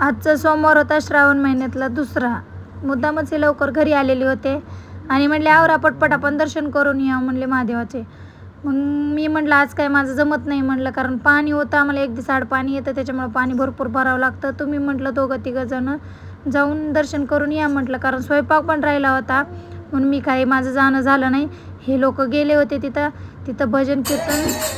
आजचा सोमवार होता श्रावण महिन्यातला दुसरा. मुद्दामच हे लवकर घरी आलेले होते आणि म्हटले आवरा पटपट आपण दर्शन करून या म्हणले महादेवाचे. मग मी म्हटलं आज काय माझं जमत नाही म्हटलं, कारण पाणी होतं आम्हाला एक दिवस आड पाणी येतं, त्याच्यामुळे पाणी भरपूर भरावं लागतं. तुम्ही म्हटलं दोघं तिघं जण जाऊन दर्शन करून या म्हटलं, कारण स्वयंपाक पण राहिला होता म्हणून मी काही माझं जाणं झालं नाही. हे लोक गेले होते तिथं भजन कीर्तन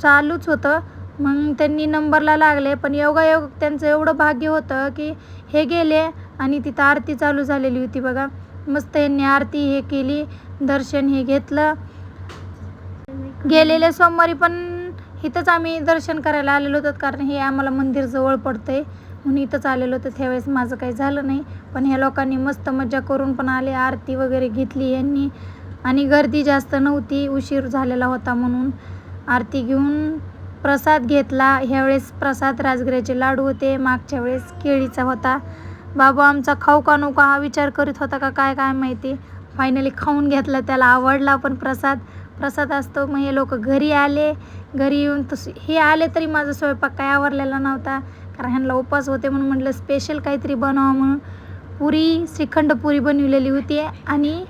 चालूच होतं. मग त्यांनी नंबरला लागले, पण योगायोग त्यांचं एवढं भाग्य होतं की हे गेले आणि तिथं आरती चालू झालेली होती बघा. मस्त यांनी आरती हे केली, दर्शन हे घेतलं. गेलेल्या सोमवारी पण इथंच आम्ही दर्शन करायला आलेलो होतो, कारण हे आम्हाला मंदिर जवळ पडतंय म्हणून इथंच आलेलो होतं. त्यावेळेस माझं काही झालं नाही, पण ह्या लोकांनी मस्त मजा करून पण आले, आरती वगैरे घेतली यांनी. आणि गर्दी जास्त नव्हती, उशीर झालेला होता म्हणून. आरती घेऊन प्रसाद घेतला. ह्यावेळेस प्रसाद राजगिऱ्याचे लाडू होते, मागच्या वेळेस केळीचा होता. बाबा आमचा खाऊ का नको हा विचार करीत होता का काय माहिती. फायनली खाऊन घेतला, त्याला आवडला पण प्रसाद असतो. मग हे लोक घरी आले, घरी येऊन हे आले तरी माझा स्वयंपाक काय आवरलेला नव्हता, कारण ह्यांना उपवास होते म्हणून म्हटलं स्पेशल काहीतरी बनवावं म्हणून पुरी, श्रीखंड पुरी बनवलेली होती आणि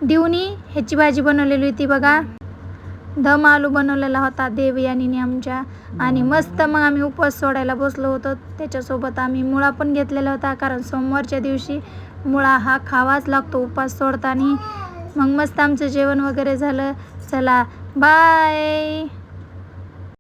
दिवणी ह्याची भाजी बनवलेली होती बघा. दम आलू बनवलेला होता देवयानीने आमच्या. आणि मस्त मग आम्ही उपवास सोडायला बसलो होतो. त्याच्यासोबत आम्ही मुळा पण घेतलेला होता, कारण सोमवारच्या दिवशी मुळा हा खावाच लागतो उपवास सोडताना. मग मस्त आमचं जेवण वगैरे झालं. चला बाय.